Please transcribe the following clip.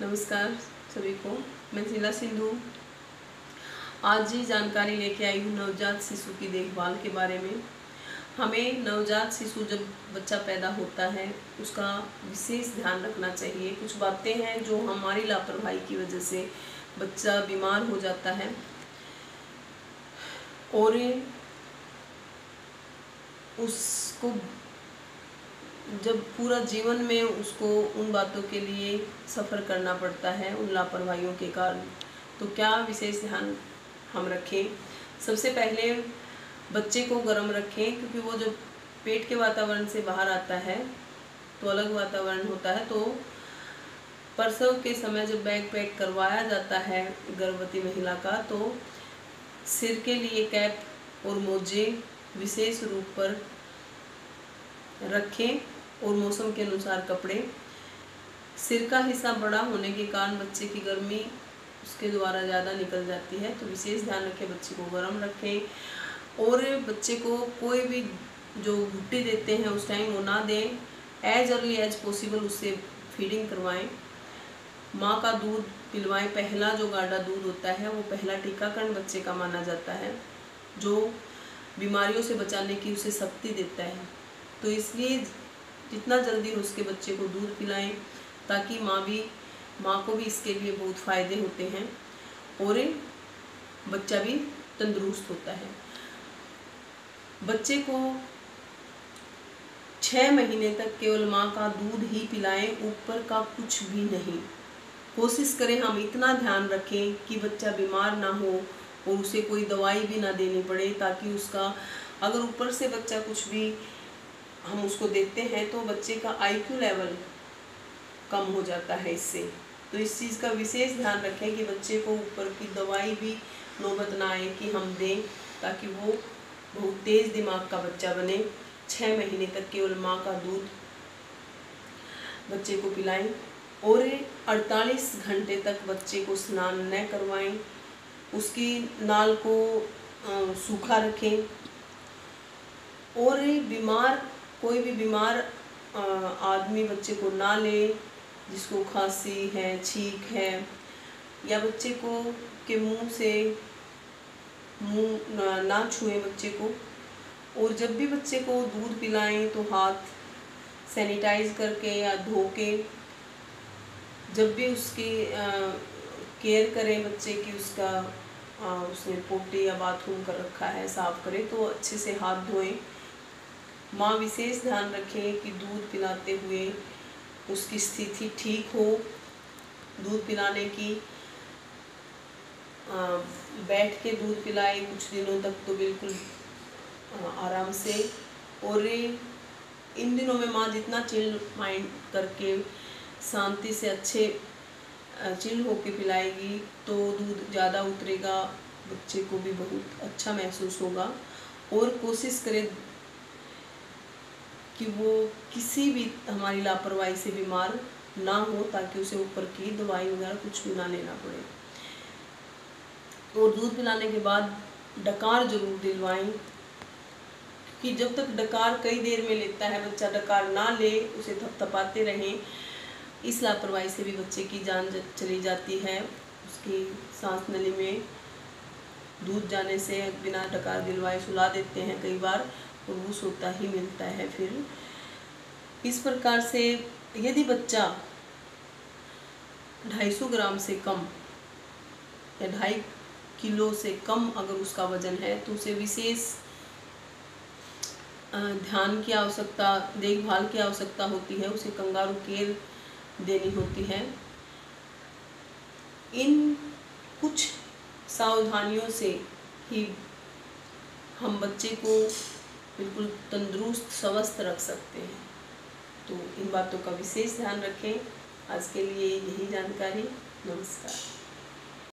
नमस्कार सभी को। मैं शीला सिंधु आज ही जानकारी लेके आई हूँ नवजात शिशु की देखभाल के बारे में। हमें नवजात शिशु जब बच्चा पैदा होता है उसका विशेष ध्यान रखना चाहिए। कुछ बातें हैं जो हमारी लापरवाही की वजह से बच्चा बीमार हो जाता है और उसको जब पूरा जीवन में उसको उन बातों के लिए सफ़र करना पड़ता है उन लापरवाहियों के कारण। तो क्या विशेष ध्यान हम रखें? सबसे पहले बच्चे को गर्म रखें, क्योंकि वो जब पेट के वातावरण से बाहर आता है तो अलग वातावरण होता है। तो प्रसव के समय जब बैग पैक करवाया जाता है गर्भवती महिला का, तो सिर के लिए कैप और मोजे विशेष रूप पर रखें और मौसम के अनुसार कपड़े। सिर का हिस्सा बड़ा होने के कारण बच्चे की गर्मी उसके द्वारा ज़्यादा निकल जाती है, तो विशेष ध्यान रखें, बच्चे को गर्म रखें। और बच्चे को कोई भी जो घुट्टी देते हैं उस टाइम वो ना दें, एज अर्ली एज पॉसिबल उससे फीडिंग करवाएं। माँ का दूध पिलवाएं। पहला जो गाढ़ा दूध होता है वो पहला टीकाकरण बच्चे का माना जाता है, जो बीमारियों से बचाने की उसे शक्ति देता है। तो इसलिए जितना जल्दी हो उसके बच्चे को दूध पिलाएं, ताकि माँ को भी इसके लिए बहुत फ़ायदे होते हैं और बच्चा भी तंदुरुस्त होता है। बच्चे को 6 महीने तक केवल माँ का दूध ही पिलाएं, ऊपर का कुछ भी नहीं। कोशिश करें हम इतना ध्यान रखें कि बच्चा बीमार ना हो और उसे कोई दवाई भी ना देनी पड़े, ताकि उसका अगर ऊपर से बच्चा कुछ भी हम उसको देते हैं तो बच्चे का IQ लेवल कम हो जाता है इससे। तो इस चीज़ का विशेष ध्यान रखें कि बच्चे को ऊपर की दवाई भी नौबत ना आए कि हम दें, ताकि वो बहुत तेज़ दिमाग का बच्चा बने। 6 महीने तक केवल माँ का दूध बच्चे को पिलाएं और 48 घंटे तक बच्चे को स्नान न करवाएं। उसकी नाल को सूखा रखें और कोई भी बीमार आदमी बच्चे को ना ले, जिसको खांसी है, छींक है, या बच्चे को के मुंह ना छुएं बच्चे को। और जब भी बच्चे को दूध पिलाएं तो हाथ सैनिटाइज करके या धो के, जब भी उसकी केयर करें बच्चे की, उसने पोटी या बाथरूम कर रखा है साफ करें तो अच्छे से हाथ धोएं। माँ विशेष ध्यान रखें कि दूध पिलाते हुए उसकी स्थिति ठीक हो। दूध पिलाने की बैठ के दूध पिलाएं कुछ दिनों तक तो बिल्कुल आराम से। और इन दिनों में माँ जितना चिल माइंड करके शांति से अच्छे चिल होके पिलाएगी तो दूध ज़्यादा उतरेगा, बच्चे को भी बहुत अच्छा महसूस होगा। और कोशिश करें कि वो किसी भी हमारी लापरवाही से बीमार ना हो, ताकि उसे ऊपर की दवाई वगैरह कुछ भी ना लेना पड़े। और दूध पिलाने के बाद डकार जरूर दिलवाएं, कि जब तक डकार कई देर में लेता है बच्चा, डकार ना ले, उसे थपथपाते रहें। इस लापरवाही से भी बच्चे की जान चली जाती है। उसकी सांस नली में दूध जाने से बिना डकार दिलवाए सुला देते हैं कई बार, और वो सोता ही मिलता है। फिर इस प्रकार से यदि बच्चा 250 ग्राम से कम या 2.5 किलो से कम अगर उसका वजन है तो उसे विशेष ध्यान की आवश्यकता, देखभाल की आवश्यकता होती है। उसे कंगारू केयर देनी होती है। इन कुछ सावधानियों से ही हम बच्चे को बिल्कुल तंदुरुस्त स्वस्थ रख सकते हैं। तो इन बातों का विशेष ध्यान रखें। आज के लिए यही जानकारी। नमस्कार।